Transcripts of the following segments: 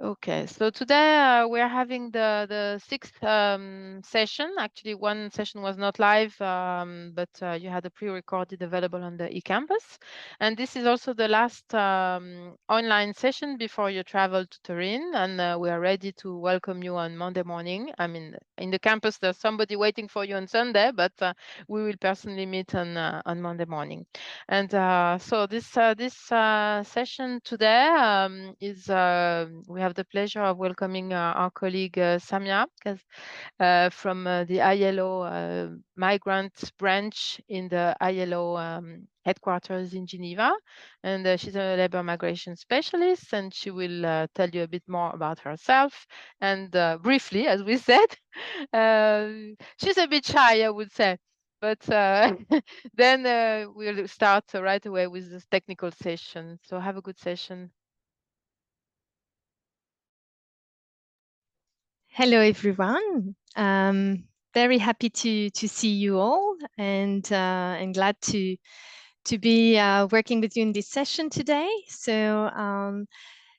Okay, so today we're having the sixth session. Actually, one session was not live, but you had a pre-recorded available on the eCampus. And this is also the last online session before you travel to Turin. And we are ready to welcome you on Monday morning. I mean, in the campus, there's somebody waiting for you on Sunday, but we will personally meet on Monday morning. And so this session today is we have the pleasure of welcoming our colleague Samia from the ILO migrant branch in the ILO headquarters in Geneva. And she's a labor migration specialist, and she will tell you a bit more about herself. And briefly, as we said, she's a bit shy, I would say. But then we'll start right away with this technical session. So have a good session. Hello, everyone. Very happy to see you all, and glad to be working with you in this session today. So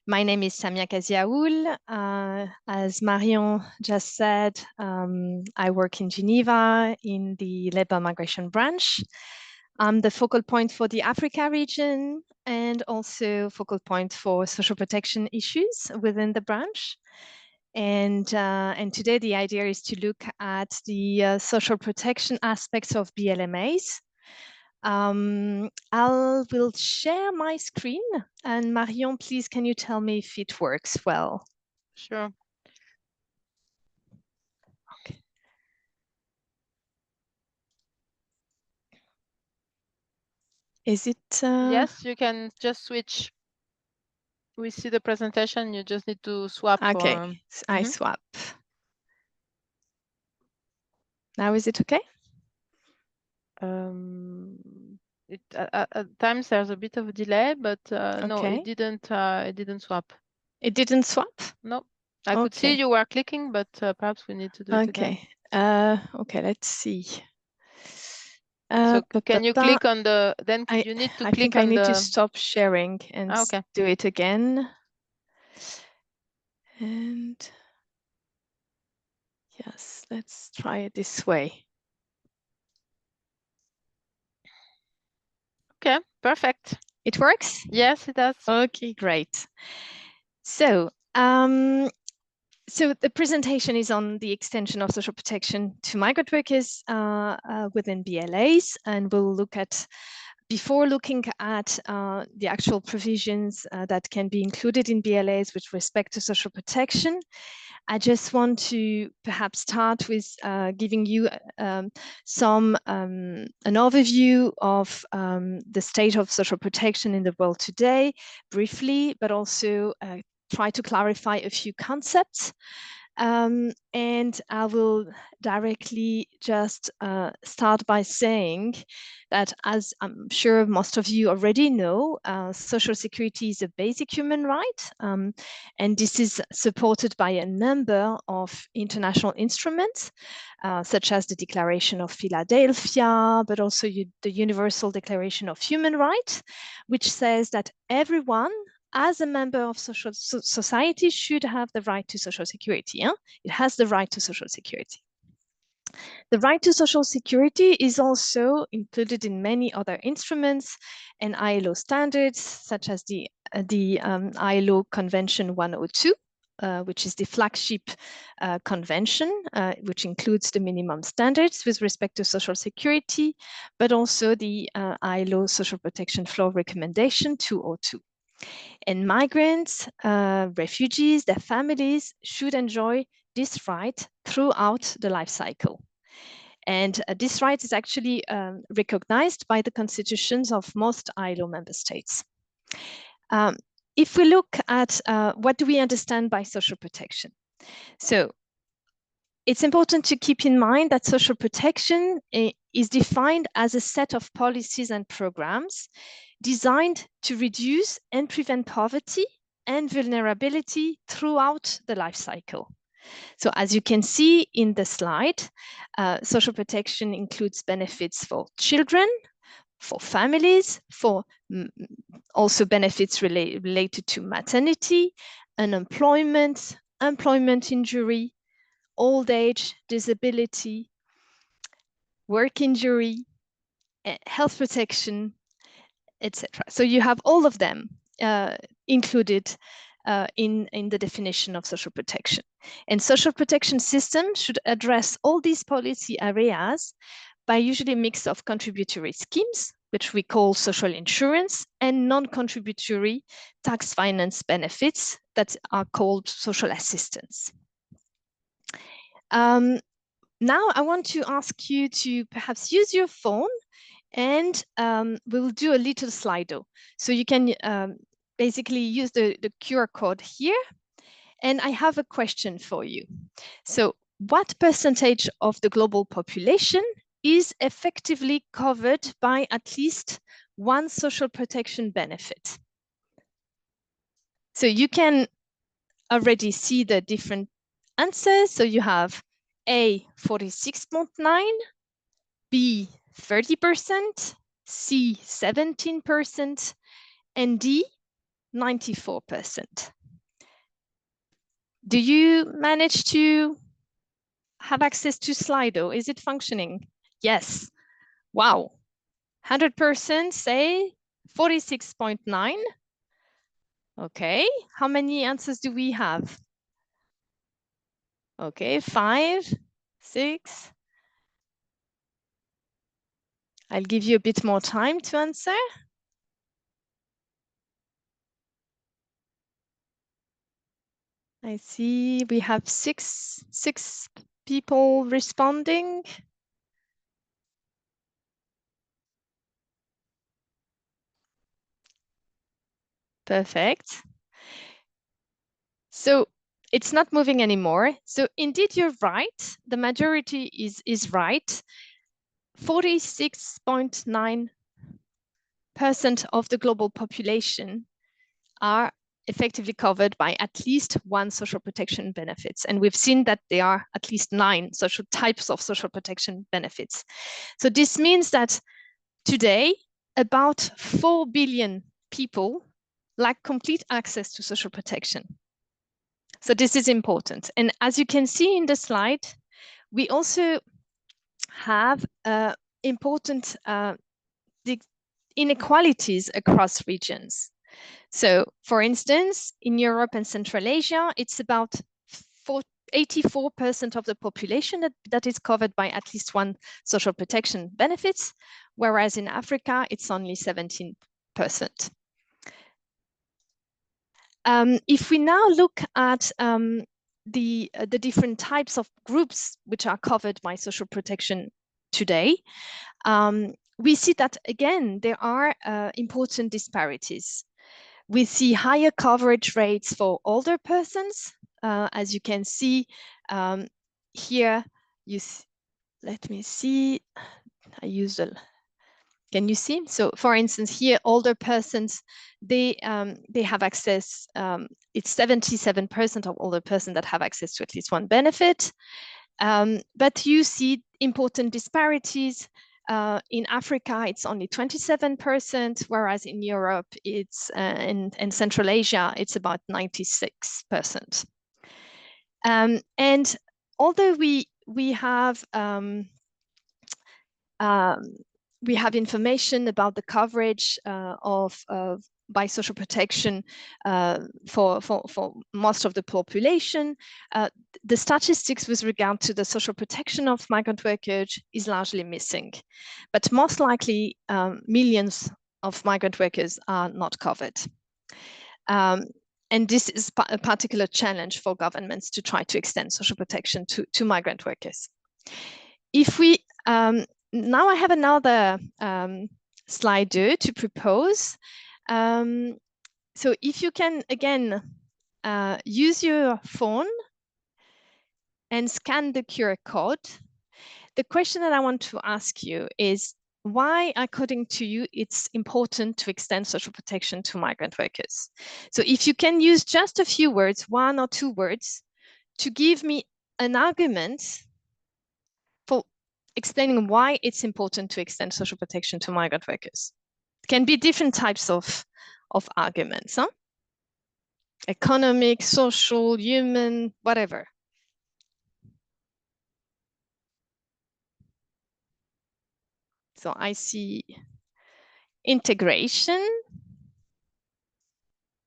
my name is Samia KAZI AOUL. As Marion just said, I work in Geneva in the labor migration branch. I'm the focal point for the Africa region and also focal point for social protection issues within the branch. And today the idea is to look at the social protection aspects of BLMAs. I will share my screen, and Marion, please, can you tell me if it works well? Sure. Okay. Is it? Yes, you can just switch. We see the presentation. You just need to swap. Okay, For, I swap. Now is it okay? At times there's a bit of a delay, but no, Okay. it didn't swap. It didn't swap? No, I could see you were clicking, but perhaps we need to do it again. Okay, let's see. So can you click on the, then you need to click on the... I need to stop sharing and do it again. And yes, let's try it this way. Okay, perfect. It works? Yes, it does. Okay, great. So, so the presentation is on the extension of social protection to migrant workers within BLAs, and we'll look at, before looking at the actual provisions that can be included in BLAs with respect to social protection, I just want to perhaps start with giving you an overview of the state of social protection in the world today, briefly, but also try to clarify a few concepts. And I will directly just start by saying that, as I'm sure most of you already know, social security is a basic human right, and this is supported by a number of international instruments, such as the Declaration of Philadelphia, but also the Universal Declaration of Human Rights, which says that everyone, as a member of society, should have the right to social security. It has the right to social security. The right to social security is also included in many other instruments and ILO standards, such as the ILO Convention 102, which is the flagship convention, which includes the minimum standards with respect to social security, but also the ILO Social Protection Floor Recommendation 202. And migrants, refugees, their families should enjoy this right throughout the life cycle. And this right is actually recognized by the constitutions of most ILO member states. If we look at what do we understand by social protection? So it's important to keep in mind that social protection is defined as a set of policies and programs designed to reduce and prevent poverty and vulnerability throughout the life cycle. So as you can see in the slide, social protection includes benefits for children, for families, for also benefits related to maternity, unemployment, employment injury, old age, disability, work injury, health protection, etc. So you have all of them included in the definition of social protection. And social protection system should address all these policy areas by usually a mix of contributory schemes, which we call social insurance, and non-contributory tax finance benefits that are called social assistance. Now I want to ask you to perhaps use your phone, and we'll do a little Slido. So you can basically use the QR code here. And I have a question for you. So what percentage of the global population is effectively covered by at least one social protection benefit? So you can already see the different answers. So you have A, 46.9, B, 30%, C, 17%, and D, 94%. Do you manage to have access to Slido? Is it functioning? Yes. Wow. 100% say 46.9. Okay. How many answers do we have? Okay, 5, 6. I'll give you a bit more time to answer. I see we have six people responding. Perfect. So it's not moving anymore. So indeed, you're right. The majority is right. 46.9% of the global population are effectively covered by at least one social protection benefits. And we've seen that there are at least 9 social types of social protection benefits. So this means that today, about 4 billion people lack complete access to social protection. So this is important. And as you can see in the slide, we also have important inequalities across regions. So for instance, in Europe and Central Asia, it's about 84% of the population that is covered by at least one social protection benefits, whereas in Africa, it's only 17%. If we now look at the different types of groups which are covered by social protection today, we see that, again, there are important disparities. We see higher coverage rates for older persons. As you can see here, let me see, I use the, can you see? So for instance, here, older persons, they have access, it's 77% of older persons that have access to at least one benefit. But you see important disparities. In Africa, it's only 27%, whereas in Europe, it's in Central Asia, it's about 96%. And although we have information about the coverage by social protection for most of the population, the statistics with regard to the social protection of migrant workers is largely missing. But most likely, millions of migrant workers are not covered. And this is a particular challenge for governments to try to extend social protection to migrant workers. If we now I have another slide to propose. So if you can, again, use your phone and scan the QR code, the question that I want to ask you is, why, according to you, it's important to extend social protection to migrant workers? So if you can use just a few words, 1 or 2 words, to give me an argument for explaining why it's important to extend social protection to migrant workers. It can be different types of arguments. Huh? economic, social, human, whatever. So I see integration.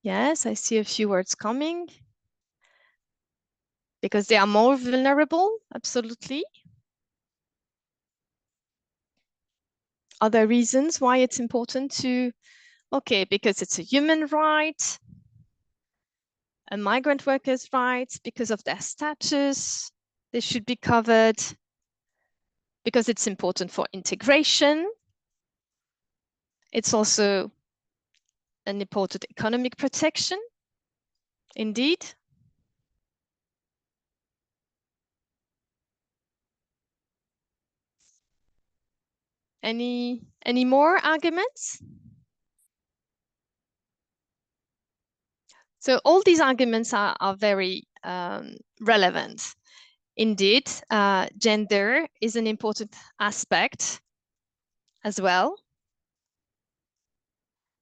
Yes, I see a few words coming. Because they are more vulnerable, absolutely. Are there reasons why it's important to, okay, because it's a human right, a migrant worker's rights, because of their status, they should be covered, because it's important for integration. It's also an important economic protection, indeed. Any more arguments? So all these arguments are very relevant. Indeed, gender is an important aspect as well.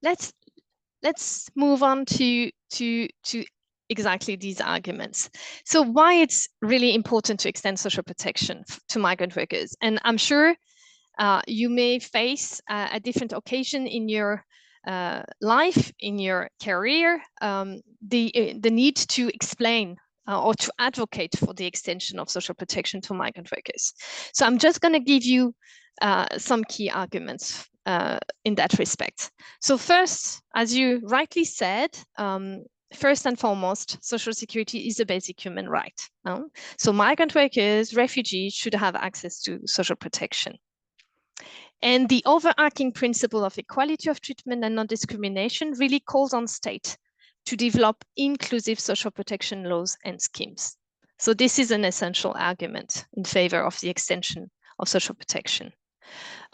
Let's move on to exactly these arguments. So why it's really important to extend social protection to migrant workers. And I'm sure you may face a different occasion in your life, in your career, the need to explain or to advocate for the extension of social protection to migrant workers. So I'm just going to give you some key arguments in that respect. So first, as you rightly said, first and foremost, social security is a basic human right. So migrant workers, refugees should have access to social protection. And the overarching principle of equality of treatment and non-discrimination really calls on state to develop inclusive social protection laws and schemes. So this is an essential argument in favor of the extension of social protection.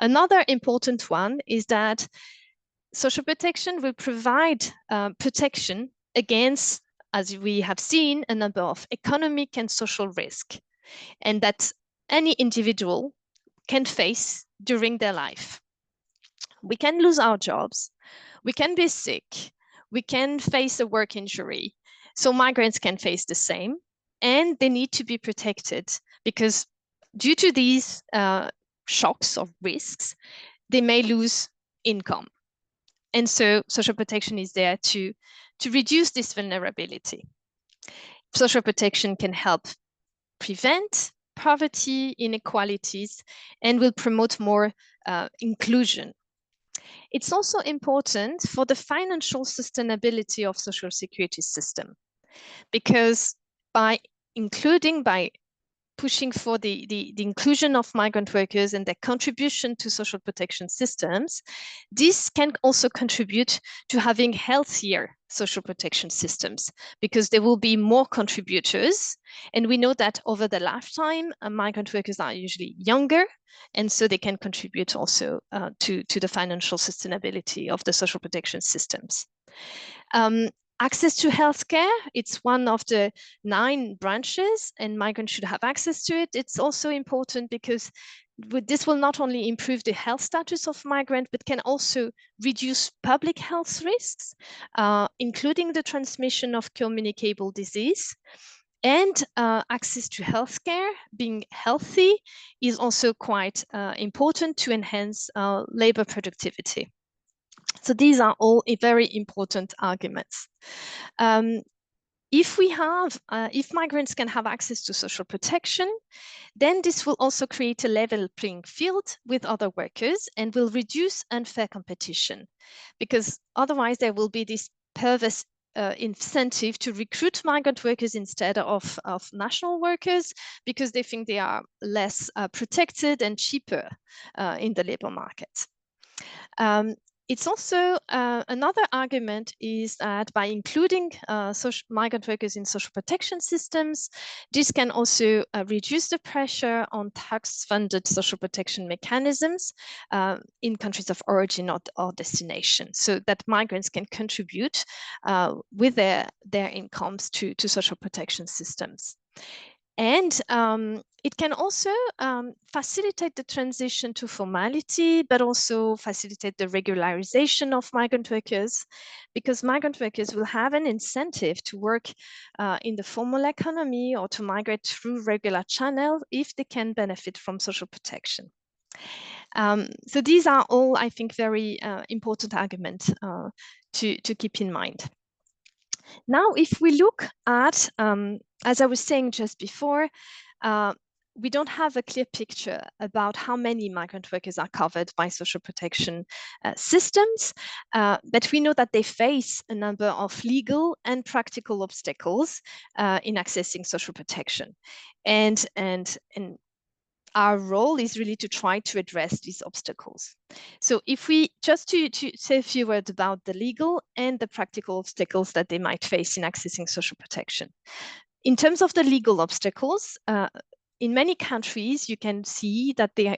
Another important one is that social protection will provide protection against, as we have seen, a number of economic and social risk, and that any individual can face during their life. We can lose our jobs, we can be sick, we can face a work injury. So migrants can face the same, and they need to be protected because due to these shocks or risks, they may lose income. And so social protection is there to reduce this vulnerability. Social protection can help prevent poverty, inequalities, and will promote more inclusion. It's also important for the financial sustainability of social security system, because by pushing for the inclusion of migrant workers and their contribution to social protection systems, this can also contribute to having healthier social protection systems because there will be more contributors. And we know that over the lifetime, migrant workers are usually younger, and so they can contribute also to the financial sustainability of the social protection systems. Access to healthcare, it's one of the 9 branches, and migrants should have access to it. It's also important because this will not only improve the health status of migrants, but can also reduce public health risks, including the transmission of communicable disease. And access to healthcare, being healthy, is also quite important to enhance labor productivity. So these are all very important arguments. If migrants can have access to social protection, then this will also create a level playing field with other workers and will reduce unfair competition, because otherwise there will be this perverse incentive to recruit migrant workers instead of national workers, because they think they are less protected and cheaper in the labor market. It's also another argument is that by including migrant workers in social protection systems, this can also reduce the pressure on tax-funded social protection mechanisms in countries of origin or destination, so that migrants can contribute with their incomes to social protection systems. And it can also facilitate the transition to formality, but also facilitate the regularization of migrant workers, because migrant workers will have an incentive to work in the formal economy or to migrate through regular channels if they can benefit from social protection. So these are all, I think, very important arguments to keep in mind. Now, if we look at, as I was saying just before, we don't have a clear picture about how many migrant workers are covered by social protection systems, but we know that they face a number of legal and practical obstacles in accessing social protection. And our role is really to try to address these obstacles. So if we just to say a few words about the legal and the practical obstacles that they might face in accessing social protection. In terms of the legal obstacles, in many countries, you can see that they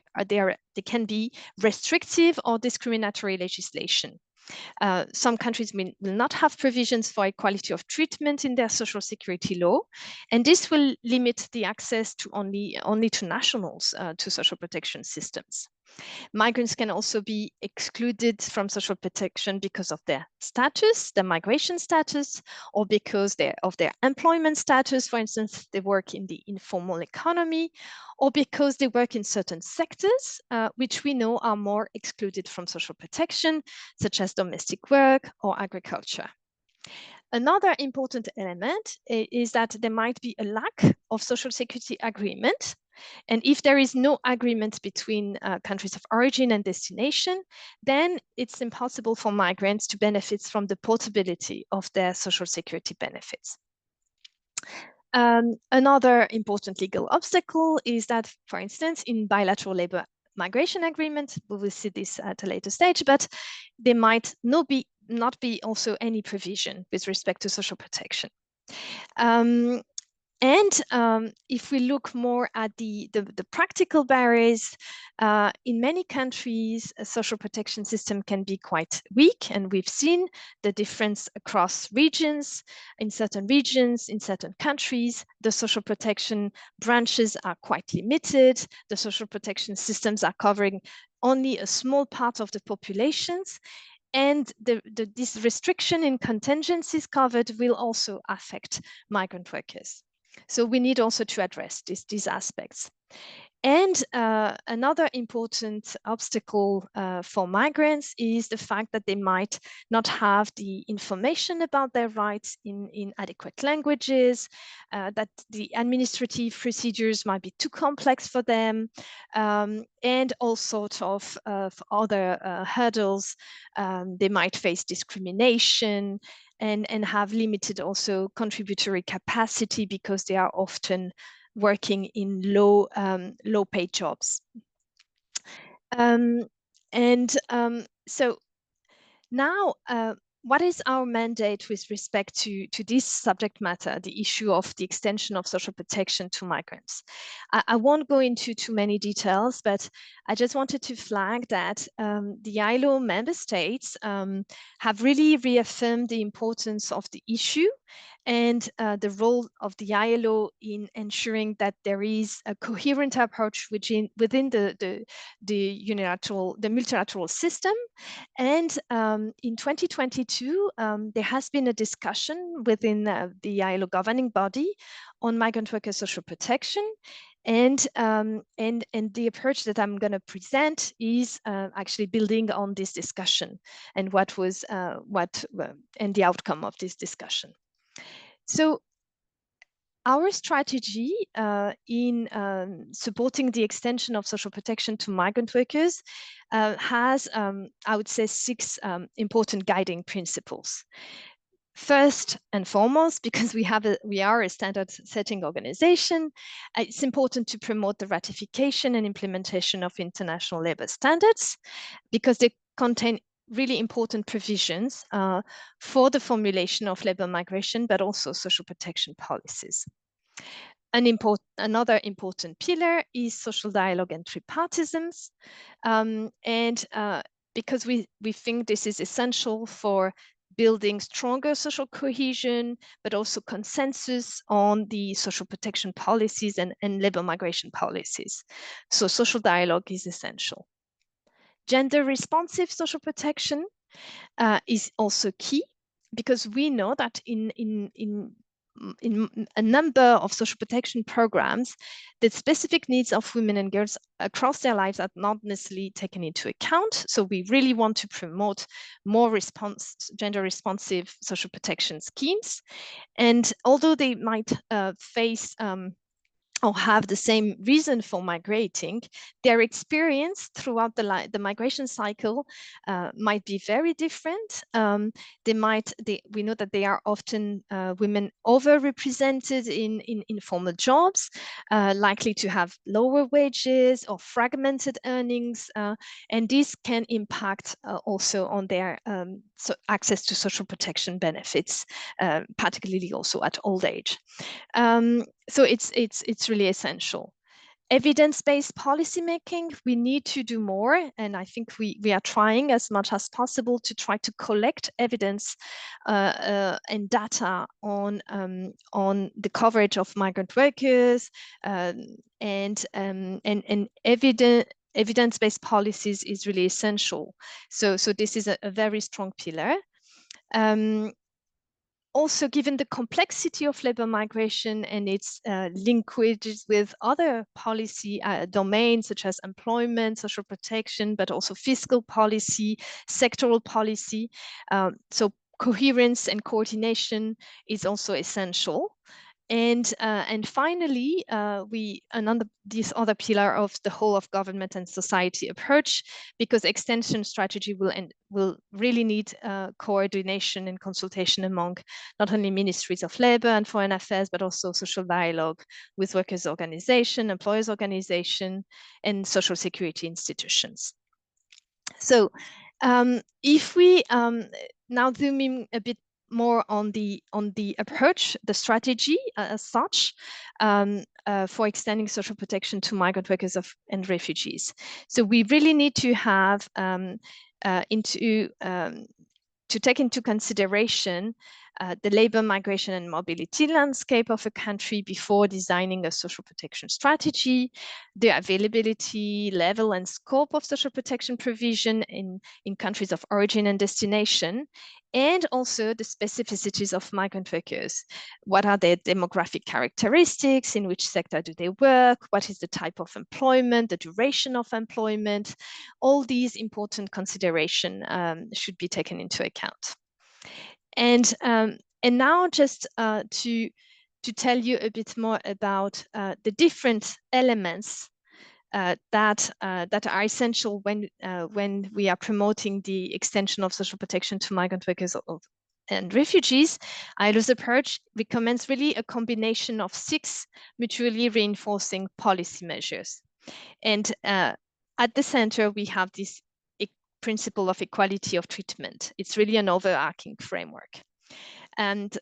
can be restrictive or discriminatory legislation. Some countries will not have provisions for equality of treatment in their social security law, and this will limit the access to only to nationals to social protection systems. Migrants can also be excluded from social protection because of their status, their migration status, or because of their employment status. For instance, they work in the informal economy, or because they work in certain sectors, which we know are more excluded from social protection, such as domestic work or agriculture. Another important element is that there might be a lack of social security agreement. And if there is no agreement between countries of origin and destination, then it's impossible for migrants to benefit from the portability of their social security benefits. Another important legal obstacle is that, for instance, in bilateral labor migration agreement, we will see this at a later stage, but there might not be also any provision with respect to social protection. If we look more at the practical barriers, in many countries, a social protection system can be quite weak, and we've seen the difference across regions. In certain regions, in certain countries, the social protection branches are quite limited. The social protection systems are covering only a small part of the populations. And this restriction in contingencies covered will also affect migrant workers. So we need also to address these aspects. And another important obstacle for migrants is the fact that they might not have the information about their rights in adequate languages, that the administrative procedures might be too complex for them, and all sorts of other hurdles. They might face discrimination and have limited also contributory capacity because they are often working in low paid jobs. So now, what is our mandate with respect to this subject matter, the issue of the extension of social protection to migrants? I won't go into too many details, but I just wanted to flag that the ILO member states have really reaffirmed the importance of the issue and the role of the ILO in ensuring that there is a coherent approach within the multilateral system. And in 2022, there has been a discussion within the ILO governing body on migrant worker social protection. And the approach that I'm going to present is actually building on this discussion and and the outcome of this discussion. So our strategy in supporting the extension of social protection to migrant workers has, I would say, 6 important guiding principles. First and foremost, because we are a standard-setting organization, it's important to promote the ratification and implementation of international labor standards because they contain really important provisions for the formulation of labor migration, but also social protection policies. Another important pillar is social dialogue and tripartism. Because we think this is essential for building stronger social cohesion, but also consensus on the social protection policies and labor migration policies. So social dialogue is essential. Gender responsive social protection is also key, because we know that in a number of social protection programs, the specific needs of women and girls across their lives are not necessarily taken into account. So we really want to promote more gender responsive social protection schemes. And although they might face or have the same reason for migrating, their experience throughout the migration cycle might be very different. We know that they are often women overrepresented in informal jobs, likely to have lower wages or fragmented earnings, and this can impact also on their access to social protection benefits, particularly also at old age. So it's really essential. Evidence-based policymaking, we need to do more, and I think we are trying as much as possible to try to collect evidence and data on the coverage of migrant workers, and evidence-based policies is really essential. So this is a very strong pillar. Also, given the complexity of labor migration and its linkages with other policy domains such as employment, social protection, but also fiscal policy, sectoral policy, so coherence and coordination is also essential. And finally, this other pillar of the whole of government and society approach, because extension strategy will really need coordination and consultation among not only ministries of labor and foreign affairs, but also social dialogue with workers' organization, employers' organization, and social security institutions. So if we now zoom in a bit more on the approach, the strategy as such, for extending social protection to migrant workers and refugees. So we really need to have to take into consideration the labor migration and mobility landscape of a country before designing a social protection strategy, the availability, level, and scope of social protection provision in countries of origin and destination, and also the specificities of migrant workers. What are their demographic characteristics? In which sector do they work? What is the type of employment, the duration of employment? All these important considerations should be taken into account. And now just to tell you a bit more about the different elements that are essential when we are promoting the extension of social protection to migrant workers and refugees, AOUL's approach recommends really a combination of 6 mutually reinforcing policy measures. And at the center, we have this principle of equality of treatment. It's really an overarching framework. And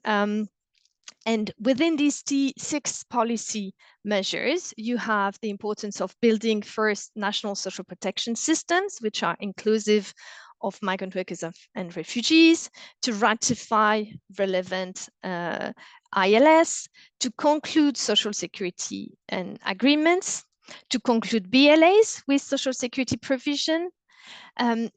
within these 6 policy measures, you have the importance of building first national social protection systems, which are inclusive of migrant workers and refugees, to ratify relevant ILS, to conclude social security and agreements, to conclude BLAs with social security provision,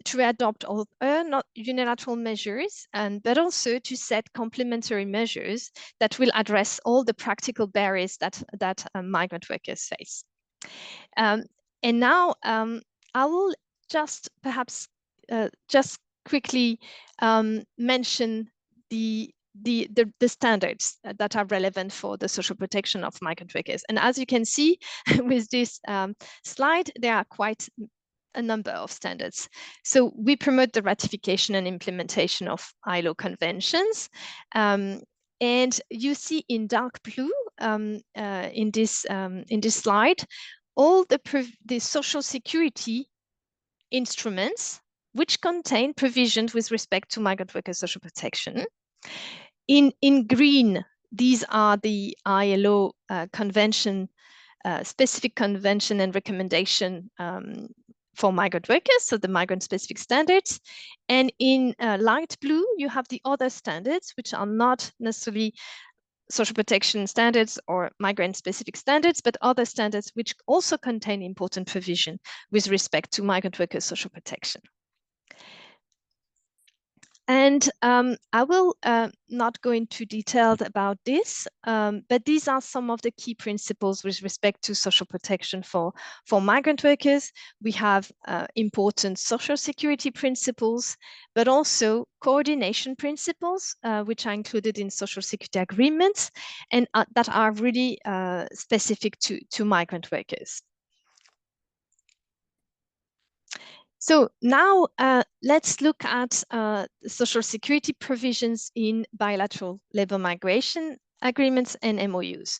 to adopt not unilateral measures, but also to set complementary measures that will address all the practical barriers that migrant workers face. And now I will just perhaps just quickly mention the standards that are relevant for the social protection of migrant workers. And as you can see with this slide, there are quite a number of standards. So we promote the ratification and implementation of ILO conventions. And you see in dark blue in this slide, all the social security instruments which contain provisions with respect to migrant workers' social protection. In green, these are the ILO convention, specific convention and recommendation for migrant workers, so the migrant-specific standards. And in light blue, you have the other standards, which are not necessarily social protection standards or migrant-specific standards, but other standards which also contain important provision with respect to migrant workers' social protection. And I will not go into detail about this, but these are some of the key principles with respect to social protection for migrant workers. We have important social security principles, but also coordination principles, which are included in social security agreements and that are really specific to migrant workers. So now let's look at social security provisions in bilateral labor migration agreements and MOUs.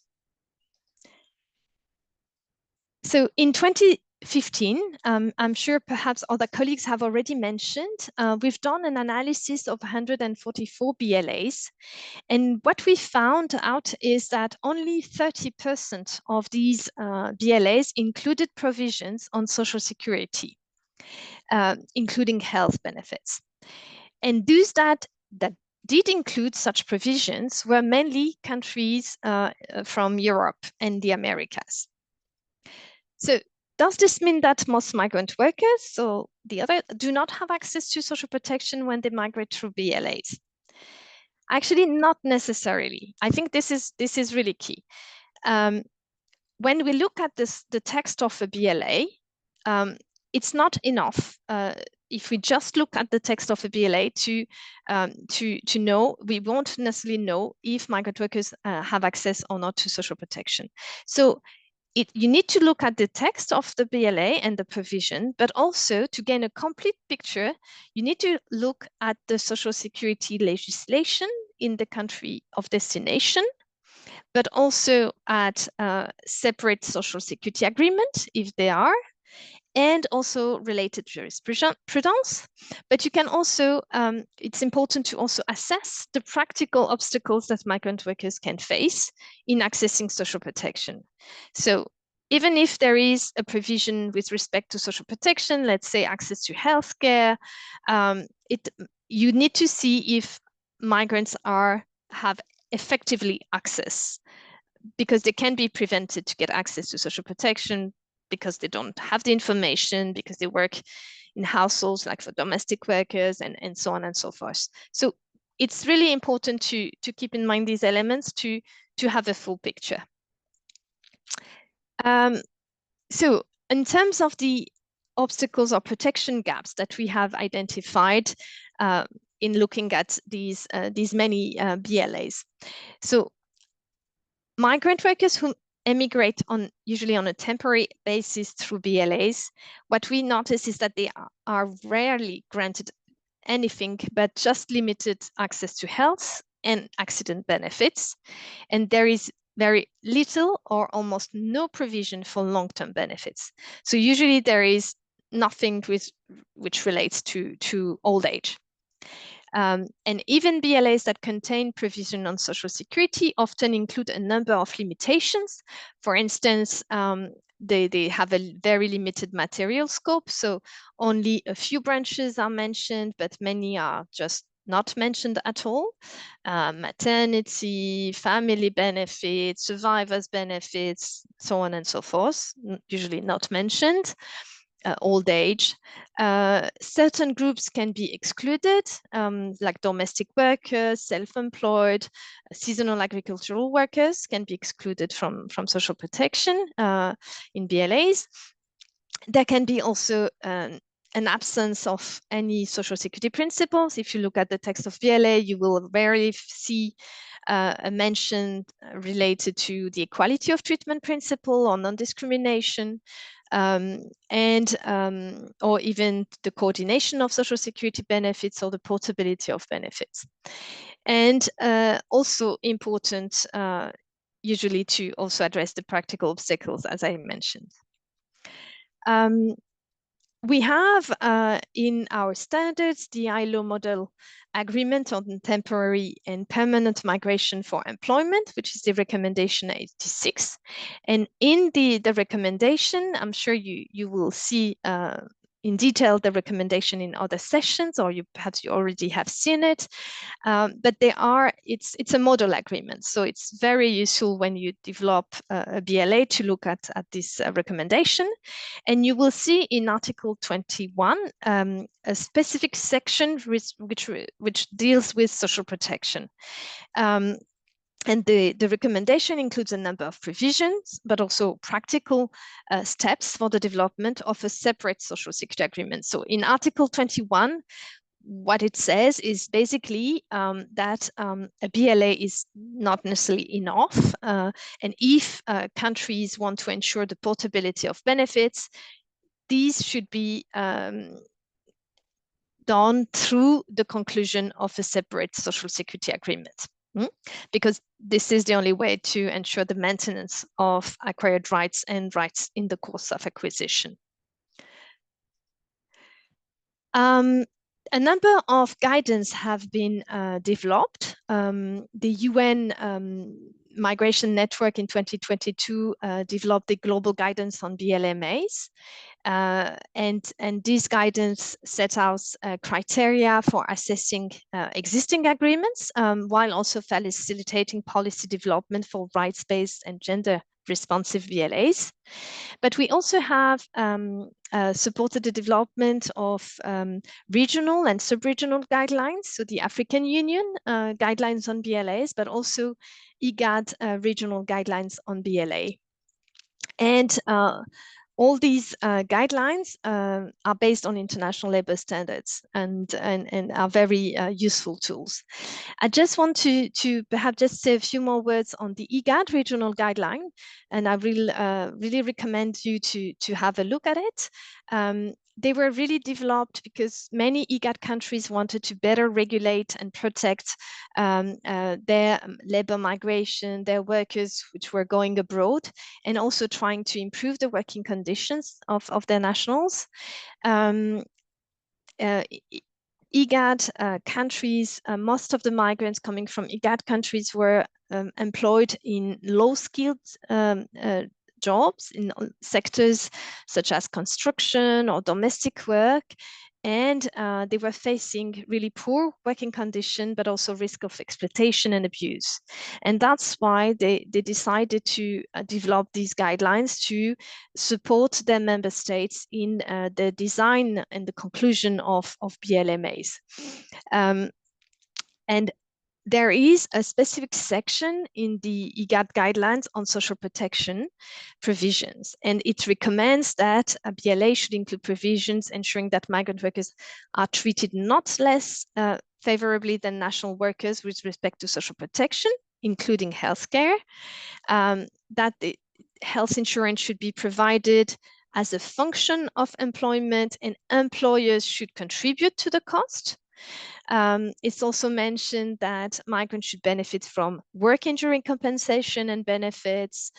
So in 2015, I'm sure perhaps other colleagues have already mentioned, we've done an analysis of 144 BLAs. And what we found out is that only 30% of these BLAs included provisions on social security. Including health benefits. And those that did include such provisions were mainly countries from Europe and the Americas. So does this mean that most migrant workers, so the other, do not have access to social protection when they migrate through BLAs? Actually, not necessarily. I think this is really key. When we look at the text of a BLA, it's not enough if we just look at the text of a BLA to know, we won't necessarily know if migrant workers have access or not to social protection. So you need to look at the text of the BLA and the provision, but also to gain a complete picture, you need to look at the social security legislation in the country of destination, but also at separate social security agreement, if they are, and also related jurisprudence. But you can also, it's important to also assess the practical obstacles that migrant workers can face in accessing social protection. So even if there is a provision with respect to social protection, let's say access to healthcare, you need to see if migrants have effectively access, because they can be prevented to get access to social protection because they don't have the information, because they work in households like for domestic workers and so on and so forth. So it's really important to keep in mind these elements to have a full picture. So in terms of the obstacles or protection gaps that we have identified in looking at these many BLAs. So migrant workers who emigrate usually on a temporary basis through BLAs, what we notice is that they are rarely granted anything but just limited access to health and accident benefits. And there is very little or almost no provision for long-term benefits. So usually there is nothing which relates to old age. And even BLAs that contain provision on social security often include a number of limitations. For instance, they have a very limited material scope, so only a few branches are mentioned, but many are just not mentioned at all. Maternity, family benefits, survivors benefits, so on and so forth, usually not mentioned. Old age. Certain groups can be excluded, like domestic workers, self-employed, seasonal agricultural workers can be excluded from social protection in BLAs. There can be also an absence of any social security principles. If you look at the text of BLA, you will rarely see a mention related to the equality of treatment principle or non-discrimination. Or even the coordination of social security benefits or the portability of benefits. And also important, usually to also address the practical obstacles, as I mentioned. We have in our standards the ILO model agreement on temporary and permanent migration for employment, which is the recommendation 86. And in the recommendation, I'm sure you will see in detail the recommendation in other sessions, or perhaps you already have seen it. But it's a model agreement. So it's very useful when you develop a BLA to look at this recommendation. And you will see in Article 21 a specific section which deals with social protection. And the recommendation includes a number of provisions, but also practical steps for the development of a separate social security agreement. So in Article 21, what it says is basically that a BLA is not necessarily enough. And if countries want to ensure the portability of benefits, these should be done through the conclusion of a separate social security agreement. Because this is the only way to ensure the maintenance of acquired rights and rights in the course of acquisition. A number of guidance have been developed. The UN Migration Network in 2022 developed the global guidance on BLMAs. And this guidance set out criteria for assessing existing agreements, while also facilitating policy development for rights-based and gender-responsive BLAs. But we also have supported the development of regional and sub-regional guidelines, so the African Union guidelines on BLAs, but also IGAD regional guidelines on BLA. And all these guidelines are based on international labor standards and are very useful tools. I just want to perhaps just say a few more words on the IGAD regional guideline, and I will really recommend you to have a look at it. They were really developed because many IGAD countries wanted to better regulate and protect their labor migration, their workers which were going abroad, and also trying to improve the working conditions of their nationals. IGAD countries, most of the migrants coming from IGAD countries were employed in low-skilled jobs in sectors such as construction or domestic work, and they were facing really poor working conditions, but also risk of exploitation and abuse. And that's why they decided to develop these guidelines to support their member states in the design and the conclusion of BLMAs. And there is a specific section in the IGAD guidelines on social protection provisions, and it recommends that a BLA should include provisions ensuring that migrant workers are treated not less favorably than national workers with respect to social protection, including healthcare, that the health insurance should be provided as a function of employment and employers should contribute to the cost. It's also mentioned that migrants should benefit from work injury compensation and benefits,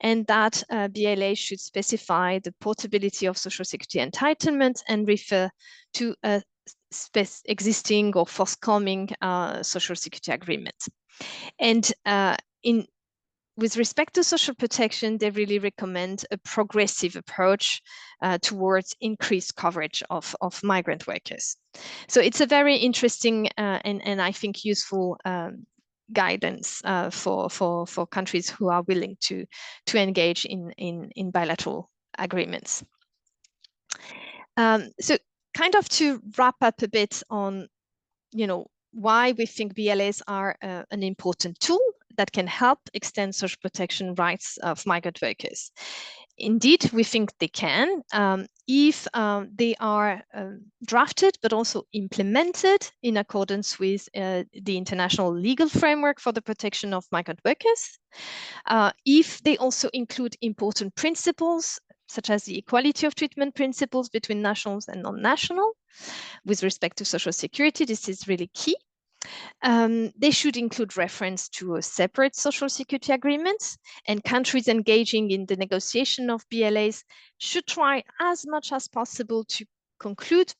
and that BLA should specify the portability of social security entitlement and refer to a existing or forthcoming social security agreement. And with respect to social protection, they really recommend a progressive approach towards increased coverage of migrant workers. So it's a very interesting and I think useful guidance for countries who are willing to engage in bilateral agreements. So kind of to wrap up a bit on, why we think BLAs are an important tool that can help extend social protection rights of migrant workers. Indeed, we think they can if they are drafted but also implemented in accordance with the international legal framework for the protection of migrant workers. If they also include important principles such as the equality of treatment principles between nationals and non-national. With respect to social security, this is really key. They should include reference to a separate social security agreement, and countries engaging in the negotiation of BLAs should try as much as possible to conclude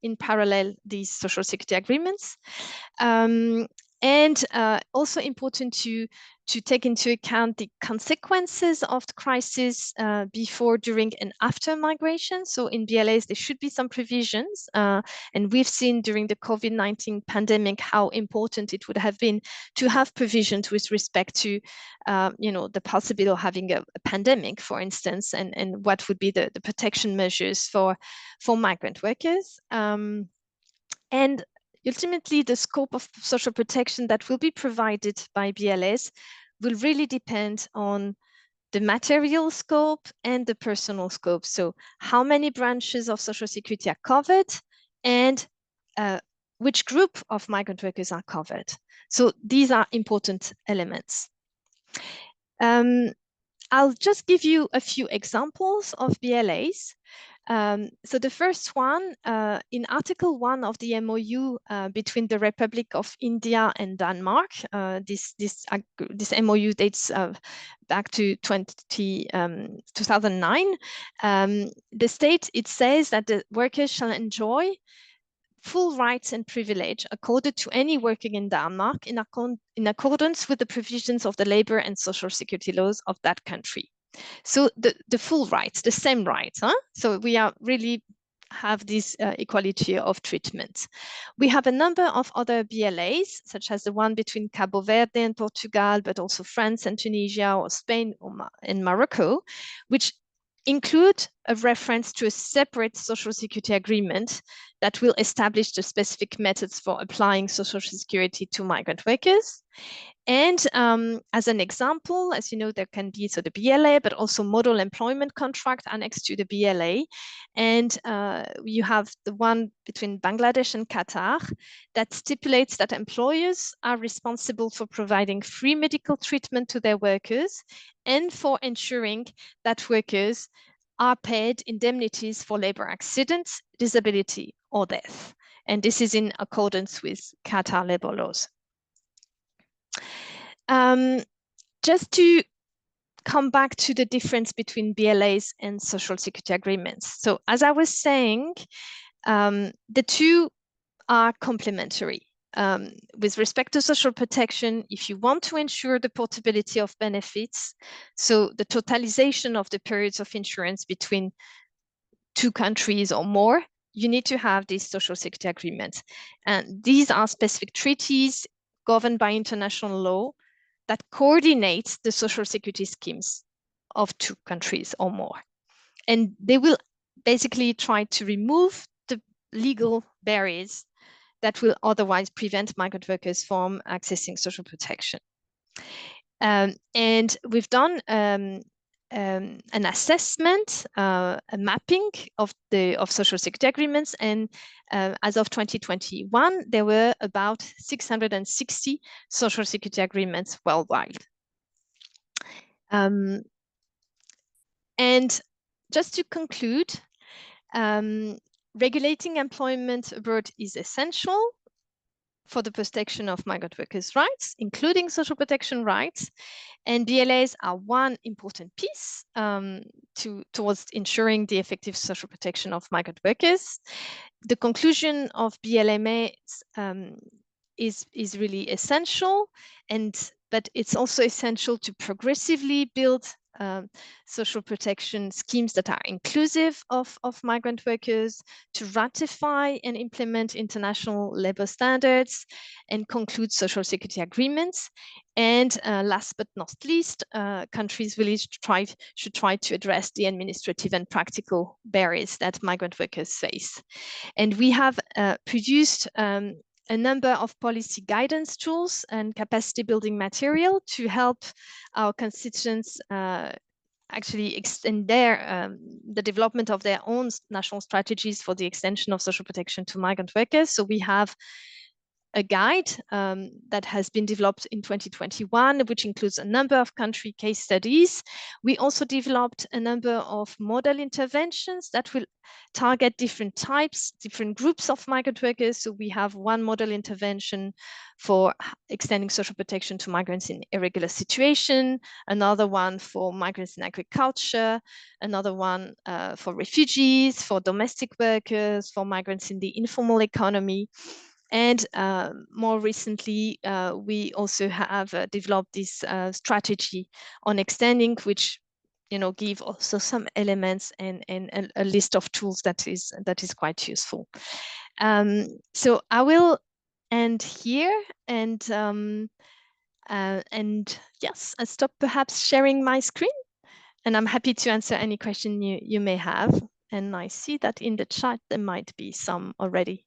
in parallel these social security agreements. And also important to to take into account the consequences of the crisis before, during, and after migration. So in BLAs, there should be some provisions. And we've seen during the COVID-19 pandemic how important it would have been to have provisions with respect to, the possibility of having a pandemic, for instance, and what would be the protection measures for migrant workers. And ultimately, the scope of social protection that will be provided by BLAs will really depend on the material scope and the personal scope. So how many branches of social security are covered, and which group of migrant workers are covered. So these are important elements. I'll just give you a few examples of BLAs. So the first one, in Article 1 of the MOU between the Republic of India and Denmark, this MOU dates back to 2009. It says that the workers shall enjoy full rights and privilege accorded to any working in Denmark in accordance with the provisions of the labor and social security laws of that country. So the full rights, the same rights. So we are really have this equality of treatment. We have a number of other BLAs, such as the one between Cabo Verde and Portugal, but also France and Tunisia, or Spain and Morocco, which include a reference to a separate social security agreement that will establish the specific methods for applying social security to migrant workers. And as an example, as you know, there can be the BLA, but also model employment contract annexed to the BLA. And you have the one between Bangladesh and Qatar that stipulates that employers are responsible for providing free medical treatment to their workers and for ensuring that workers are paid indemnities for labor accidents, disability, or death. And this is in accordance with Qatar labor laws. Just to come back to the difference between BLAs and social security agreements. So as I was saying, the two are complementary. With respect to social protection, if you want to ensure the portability of benefits, so the totalization of the periods of insurance between two countries or more, you need to have these social security agreements. And these are specific treaties governed by international law that coordinates the social security schemes of two countries or more. And they will basically try to remove the legal barriers that will otherwise prevent migrant workers from accessing social protection. And we've done an assessment, a mapping of social security agreements, and as of 2021, there were about 660 social security agreements worldwide. And just to conclude, regulating employment abroad is essential for the protection of migrant workers' rights, including social protection rights. And BLAs are one important piece towards ensuring the effective social protection of migrant workers. The conclusion of BLMAs is really essential, but it's also essential to progressively build social protection schemes that are inclusive of migrant workers, to ratify and implement international labor standards, and conclude social security agreements. And last but not least, countries really should try to address the administrative and practical barriers that migrant workers face. And we have produced a number of policy guidance tools and capacity building material to help our constituents actually extend the development of their own national strategies for the extension of social protection to migrant workers. So we have a guide that has been developed in 2021, which includes a number of country case studies. We also developed a number of model interventions that will target different types, different groups of migrant workers. So we have one model intervention for extending social protection to migrants in irregular situation, another one for migrants in agriculture, another one for refugees, for domestic workers, for migrants in the informal economy. And more recently, we also have developed this strategy on extending, which give also some elements and a list of tools that is quite useful. So I will end here, and yes, I stop perhaps sharing my screen, and I'm happy to answer any question you may have. And I see that in the chat there might be some already.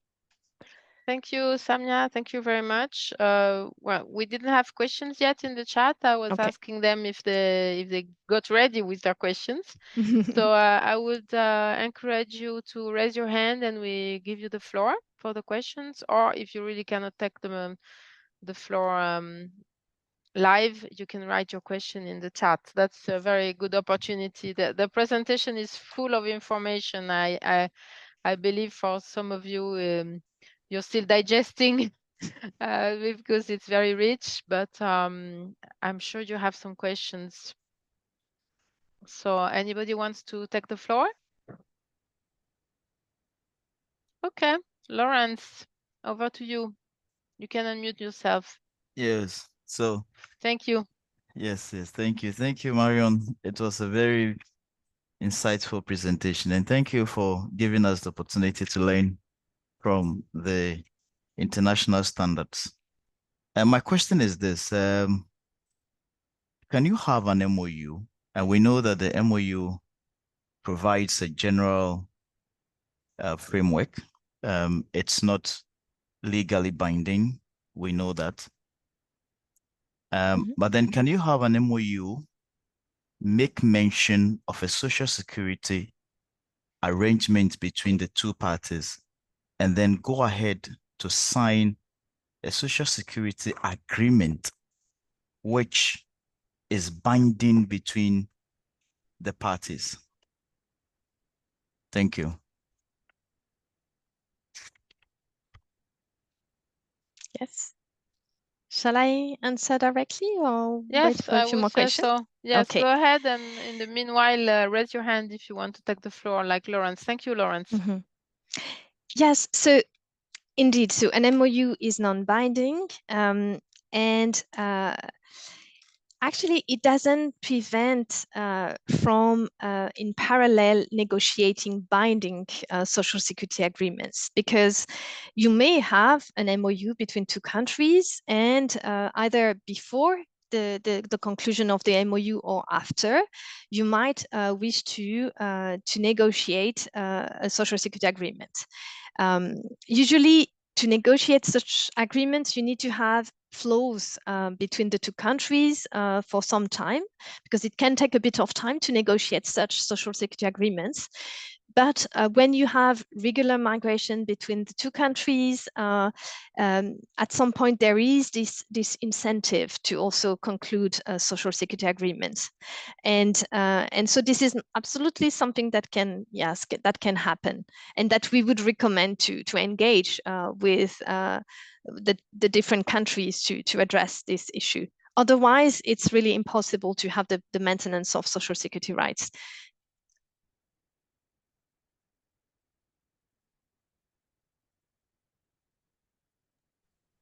Thank you, Samia. Thank you very much. Well, we didn't have questions yet in the chat. I was asking them if they got ready with their questions. So I would encourage you to raise your hand and we give you the floor for the questions. Or if you really cannot take the floor live, you can write your question in the chat. That's a very good opportunity. The presentation is full of information. I believe for some of you, you're still digesting because it's very rich, but I'm sure you have some questions. So anybody wants to take the floor? Okay, Lawrence, over to you. You can unmute yourself. Yes, so. Thank you. Yes, thank you. Thank you, Marion. It was a very insightful presentation, and thank you for giving us the opportunity to learn from the international standards. And my question is this, can you have an MOU? And we know that the MOU provides a general framework. It's not legally binding. We know that. But then can you have an MOU make mention of a social security arrangement between the two parties, and then go ahead to sign a social security agreement which is binding between the parties? Thank you. Yes. Shall I answer directly or yes, wait for a few more questions? So. Yes, okay. Go ahead, and in the meanwhile, raise your hand if you want to take the floor, like Lawrence. Thank you, Lawrence. Yes, so indeed, so an MOU is non-binding, and actually it doesn't prevent from in parallel negotiating binding social security agreements, because you may have an MOU between two countries, and either before the conclusion of the MOU or after, you might wish to negotiate a social security agreement. Usually, to negotiate such agreements, you need to have flows between the two countries for some time, because it can take a bit of time to negotiate such social security agreements. But when you have regular migration between the two countries, at some point there is this incentive to also conclude social security agreements, and so this is absolutely something that can happen, and that we would recommend to engage with the different countries to address this issue. Otherwise, it's really impossible to have the maintenance of social security rights.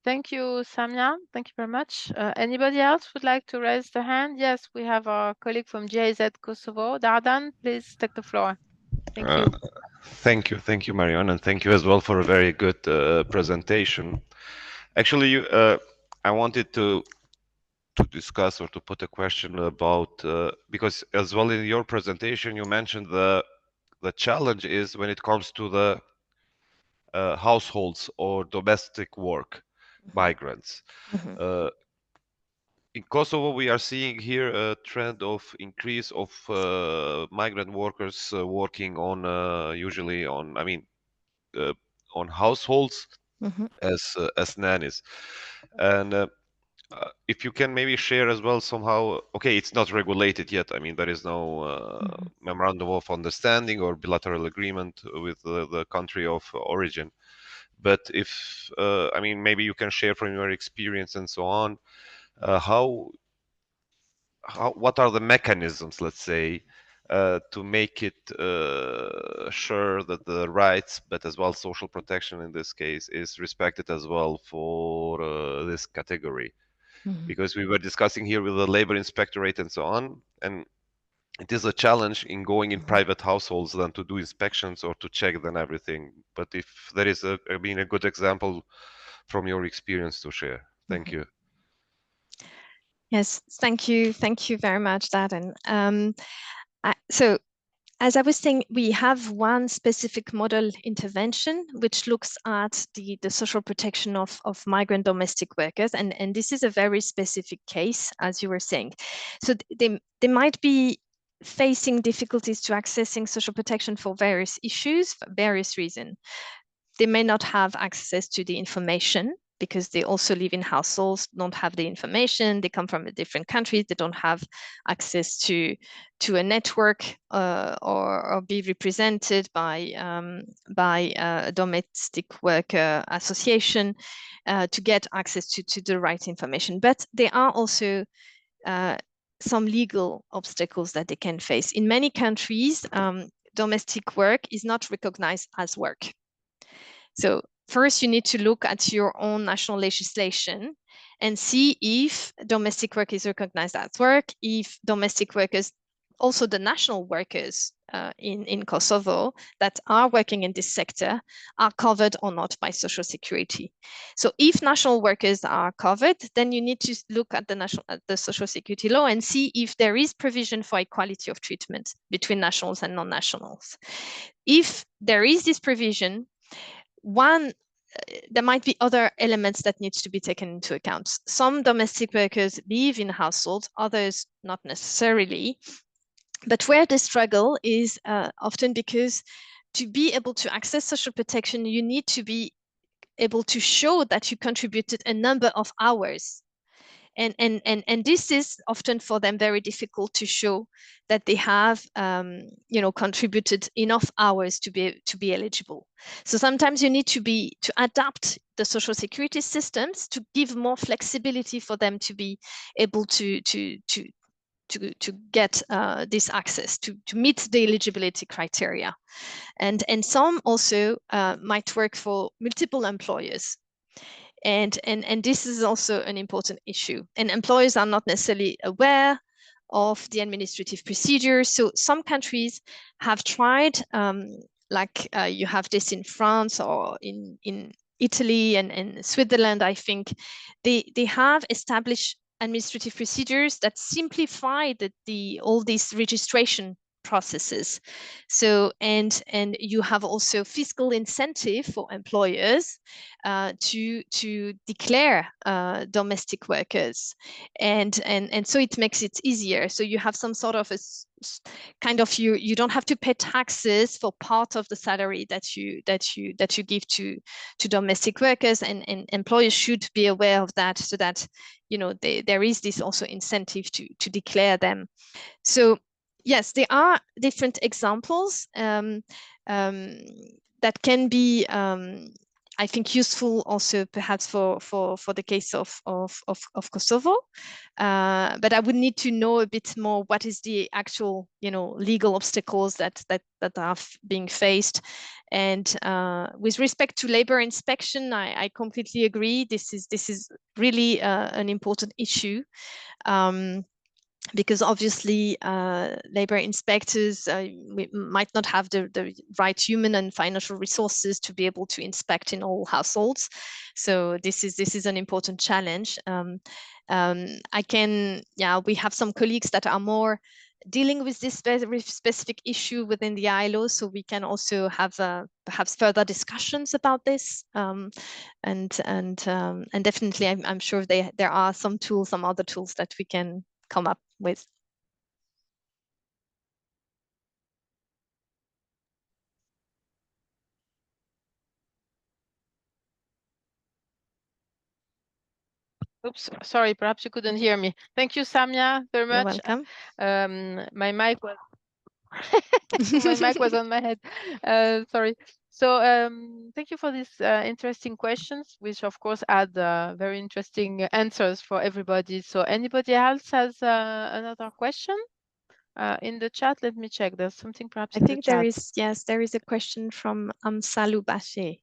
Thank you, Samia. Thank you very much. Anybody else would like to raise their hand? Yes, we have our colleague from GIZ Kosovo. Dardan, please take the floor. Thank you. Thank you, Marion, and thank you as well for a very good presentation. Actually, I wanted to discuss or to put a question about because as well in your presentation you mentioned the challenge is when it comes to the households or domestic work migrants. In Kosovo, we are seeing here a trend of increase of migrant workers working on usually on, on households as nannies. And if you can maybe share as well somehow, okay, it's not regulated yet. I mean, there is no memorandum of understanding or bilateral agreement with the country of origin. But if, maybe you can share from your experience and so on, what are the mechanisms, let's say, to make it sure that the rights, but as well social protection in this case, is respected as well for this category. Because we were discussing here with the labor inspectorate and so on, and it is a challenge in going in private households than to do inspections or to check then everything. But if there is a good example from your experience to share, thank you. Yes, thank you very much, Darren. So as I was saying, we have one specific model intervention which looks at the social protection of migrant domestic workers, and this is a very specific case, as you were saying. So they might be facing difficulties to accessing social protection for various issues, for various reasons. They may not have access to the information because they also live in households, don't have the information, they come from a different country, they don't have access to a network or be represented by a domestic worker association to get access to the right information. But there are also some legal obstacles that they can face. In many countries, domestic work is not recognized as work. So first, you need to look at your own national legislation and see if domestic work is recognized as work, if domestic workers, also the national workers in Kosovo that are working in this sector, are covered or not by Social Security. So if national workers are covered, then you need to look at the Social Security law and see if there is provision for equality of treatment between nationals and non-nationals. If there is this provision, there might be other elements that needs to be taken into account. Some domestic workers live in households, others not necessarily. But where the struggle is often because to be able to access social protection, you need to be able to show that you contributed a number of hours. And this is often for them very difficult to show that they have contributed enough hours to be eligible. So sometimes you need to adapt the social security systems to give more flexibility for them to be able to get this access, to meet the eligibility criteria. And some also might work for multiple employers. And this is also an important issue. And employers are not necessarily aware of the administrative procedures. So some countries have tried, you have this in France or in Italy and Switzerland, I think. They have established administrative procedures that simplify all these registration processes. So and you have also fiscal incentive for employers to declare domestic workers, and so it makes it easier. So you have some sort of a kind of you don't have to pay taxes for part of the salary that you give to domestic workers, and employers should be aware of that, so that there is this also incentive to declare them. So yes, there are different examples that can be, I think, useful also perhaps for the case of Kosovo. But I would need to know a bit more what is the actual legal obstacles that are being faced. And with respect to labor inspection, I completely agree. This is really an important issue. Because obviously labor inspectors might not have the right human and financial resources to be able to inspect in all households. So this is an important challenge. We have some colleagues that are more dealing with this very specific issue within the ILO, so we can also have perhaps further discussions about this. And definitely, I'm sure there are some other tools that we can come up with. Oops, sorry, perhaps you couldn't hear me. Thank you, Samia, very much. You're welcome. My mic was my mic was on my head. Sorry. So thank you for these interesting questions, which of course add very interesting answers for everybody. So anybody else has another question In the chat, let me check. There's something perhaps I in the think there chat. is, yes, there is a question from Amsalou Baché.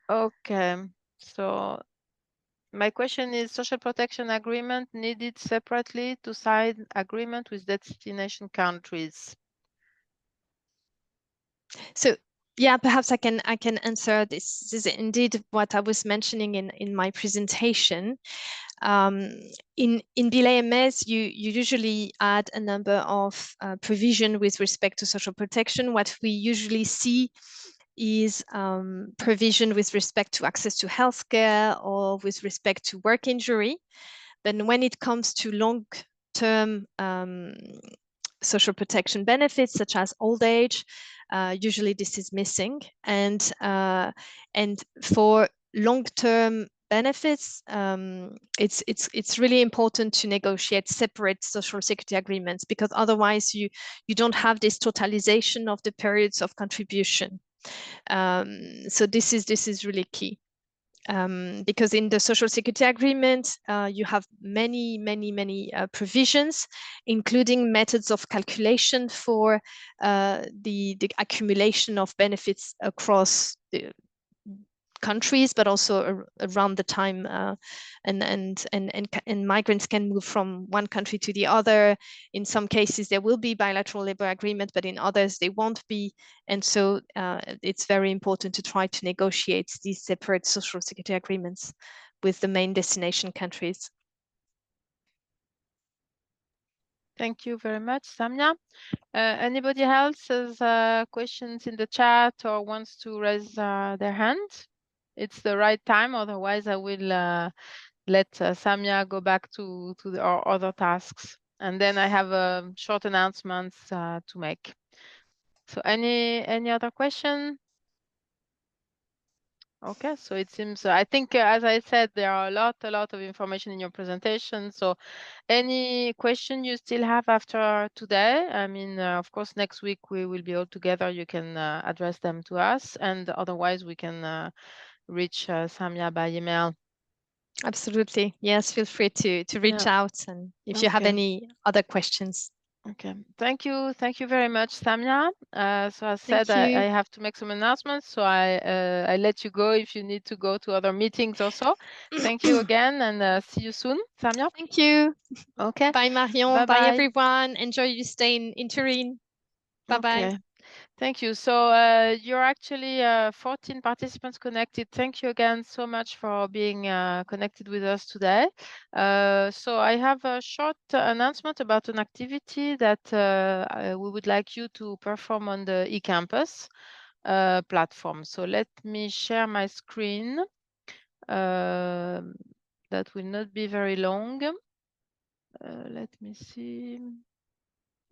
Okay, so my question is social protection agreement needed separately to sign agreement with destination countries. So yeah, perhaps I can answer this. This is indeed what I was mentioning in my presentation. In BLMAs, you usually add a number of provision with respect to social protection. What we usually see is provision with respect to access to healthcare or with respect to work injury. But when it comes to long-term social protection benefits, such as old age, usually this is missing. And for long-term benefits, it's really important to negotiate separate social security agreements, because otherwise you don't have this totalization of the periods of contribution. So this is really key. Because in the social security agreement, you have many provisions, including methods of calculation for the accumulation of benefits across the countries, but also around the time, and migrants can move from one country to the other. In some cases, there will be bilateral labor agreement, but in others, they won't be. And so it's very important to try to negotiate these separate social security agreements with the main destination countries. Thank you very much, Samia. Anybody else has questions in the chat or wants to raise their hand? It's the right time, otherwise I will let Samia go back to our other tasks. And then I have short announcements to make. So any other question? Okay, so it seems, I think, as I said, there are a lot of information in your presentation. So any question you still have after today? I mean, of course, next week we will be all together. You can address them to us, and otherwise we can reach Samia by email. Absolutely. Yes, feel free to reach out, and if you have any other questions. Okay, thank you very much, Samia. So as said, I have to make some announcements, so I let you go if you need to go to other meetings also. Thank you again, and see you soon, Samia. Thank you. Okay. Bye, Marion. Bye, everyone. Enjoy your stay in Turin. Bye-bye. Okay. Thank you. So you're actually 14 participants connected. Thank you again so much for being connected with us today. So I have a short announcement about an activity that we would like you to perform on the eCampus platform. So let me share my screen. That will not be very long. Let me see.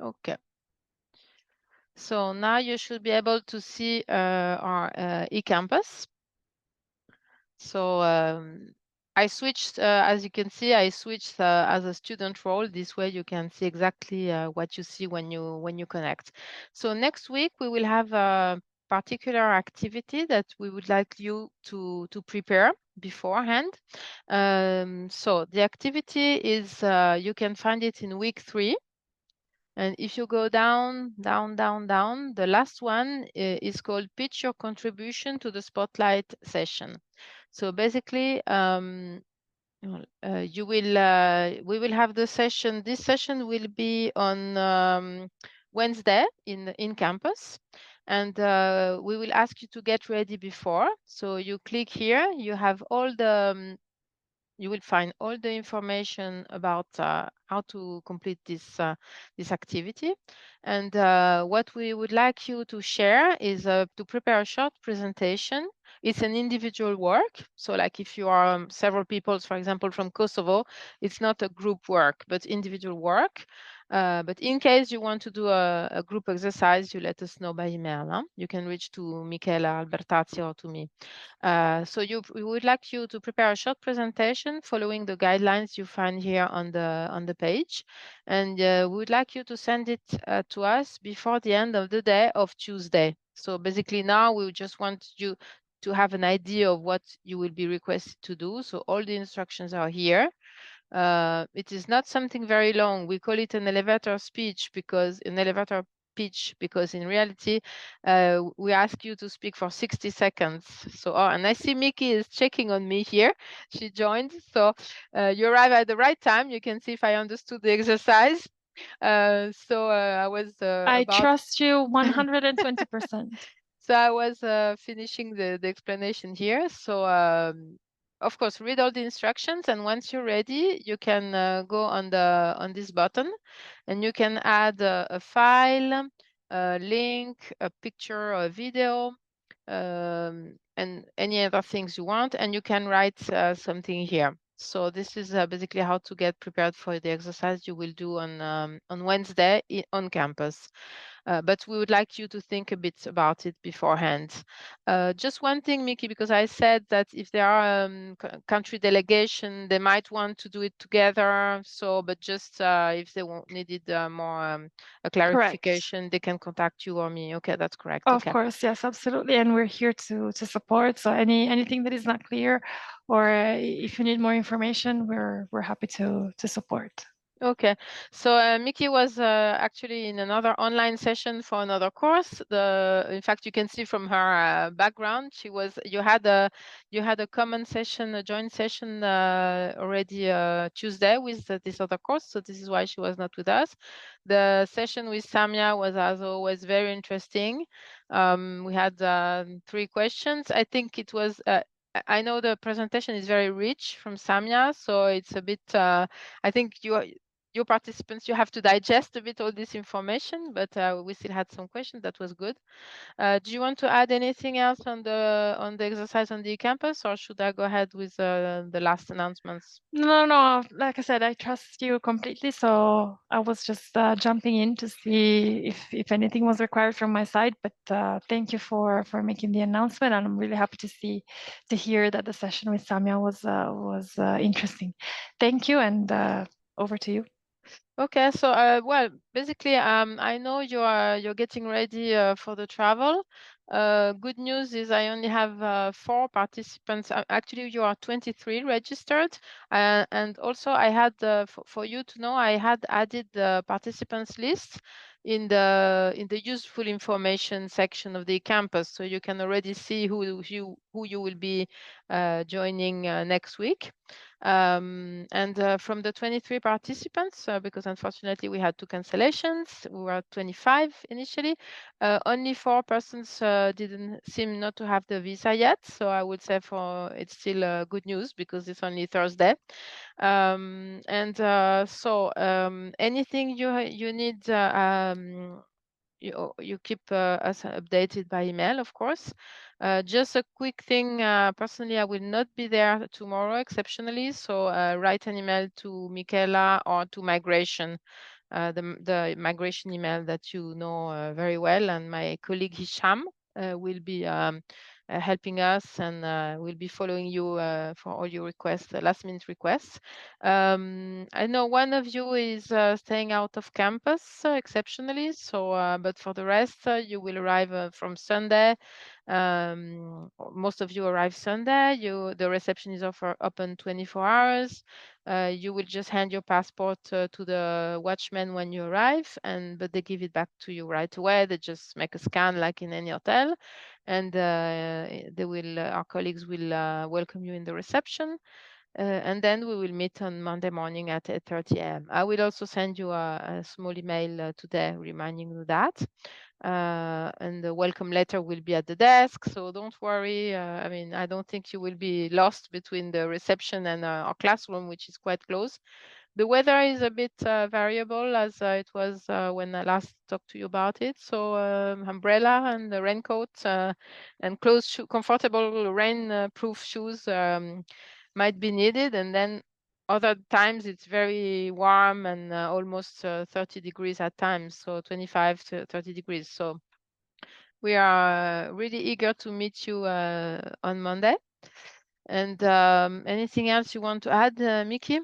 Okay. So now you should be able to see our eCampus. So I switched, as you can see, I switched as a student role. This way you can see exactly what you see when you connect. So next week we will have a particular activity that we would like you to prepare beforehand. So the activity is, you can find it in week 3. And if you go down, the last one is called Pitch Your Contribution to the Spotlight Session. So basically, we will have the session. This session will be on Wednesday in campus. And we will ask you to get ready before. So you click here, you have all the you will find all the information about how to complete this activity. And what we would like you to share is to prepare a short presentation. It's an individual work. So like if you are several people, for example, from Kosovo, it's not a group work, but individual work. But in case you want to do a group exercise, you let us know by email. Huh? You can reach to Michela Albertazzi or to me. So we would like you to prepare a short presentation following the guidelines you find here on the page. And we would like you to send it to us before the end of the day of Tuesday. So basically now we just want you to have an idea of what you will be requested to do. So all the instructions are here. It is not something very long. We call it an elevator speech because an elevator pitch, because in reality, we ask you to speak for 60 seconds. So, and I see Mickey is checking on me here. She joined. So you arrive at the right time. You can see if I understood the exercise. I was I trust you 120%. So I was finishing the explanation here. So of course, read all the instructions, and once you're ready, you can go on this button, and you can add a file, a link, a picture, a video, and any other things you want, and you can write something here. So this is basically how to get prepared for the exercise you will do on Wednesday on campus. But we would like you to think a bit about it beforehand. Just one thing, Mickey, because I said that if there are country delegation, they might want to do it together. So, but just if they needed more a clarification, correct, they can contact you or me. Okay, that's correct. Of course, yes, absolutely. And we're here to support. So anything that is not clear, or if you need more information, we're happy to support. Okay, so Mickey was actually in another online session for another course. In fact, you can see from her background, you had a common session, a joint session already Tuesday with this other course. So this is why she was not with us. The session with Samia was, as always, very interesting. We had 3 questions. I think it was. I know the presentation is very rich from Samia, so it's a bit. I think your participants, you have to digest a bit all this information, but we still had some questions. That was good. Do you want to add anything else on the exercise on the campus, or should I go ahead with the last announcements? No. Like I said, I trust you completely. So I was just jumping in to see if anything was required from my side. But thank you for making the announcement, and I'm really happy to hear that the session with Samia was interesting. Thank you, and over to you. Okay, so well, basically, I know you're getting ready for the travel. Good news is I only have 4 participants. Actually, you are 23 registered, and also I had for you to know, I had added the participants list in the useful information section of the campus, so you can already see who you will be joining next week. And from the 23 participants, because unfortunately we had 2 cancellations, we were 25 initially, only 4 persons didn't seem not to have the visa yet. So I would say it's still good news because it's only Thursday. Anything you need, you keep us updated by email, of course. Just a quick thing, personally, I will not be there tomorrow exceptionally, so write an email to Michaela or to Migration, the Migration email that you know very well, and my colleague Hisham will be helping us, and we'll be following you for all your requests, last-minute requests. I know one of you is staying out of campus exceptionally, so but for the rest, you will arrive from Sunday. Most of you arrive Sunday. The reception is open 24 hours. You will just hand your passport to the watchman when you arrive, but they give it back to you right away. They just make a scan like in any hotel, and our colleagues will welcome you in the reception. And then we will meet on Monday morning at 8:30 a.m. I will also send you a small email today reminding you that. And the welcome letter will be at the desk, so don't worry. I mean, I don't think you will be lost between the reception and our classroom, which is quite close. The weather is a bit variable, as it was when I last talked to you about it. So umbrella and the raincoat and comfortable rain-proof shoes might be needed. And then other times it's very warm and almost 30 degrees at times, so 25 to 30 degrees. So we are really eager to meet you on Monday. And anything else you want to add, Mickey?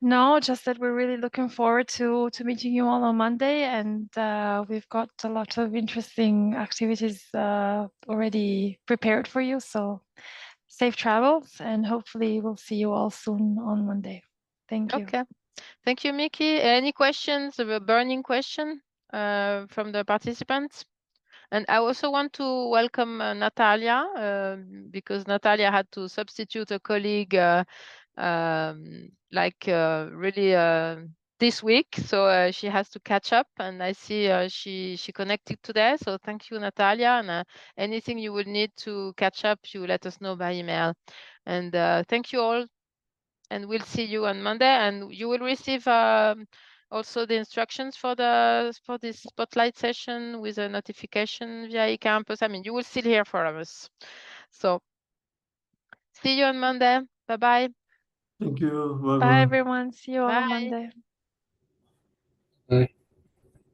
No, just that we're really looking forward to meeting you all on Monday, and we've got a lot of interesting activities already prepared for you. So safe travels, and hopefully we'll see you all soon on Monday. Thank you. Okay. Thank you, Miki. Any questions, a burning question from the participants? And I also want to welcome Natalia, because Natalia had to substitute a colleague really this week. So she has to catch up, and I see she connected today. So thank you, Natalia. And anything you will need to catch up, you let us know by email. And thank you all. And we'll see you on Monday. And you will receive also the instructions for this spotlight session with a notification via eCampus. I mean, you will still hear from us. So see you on Monday. Bye-bye. Thank you. Bye, everyone. See you all on Bye. Monday.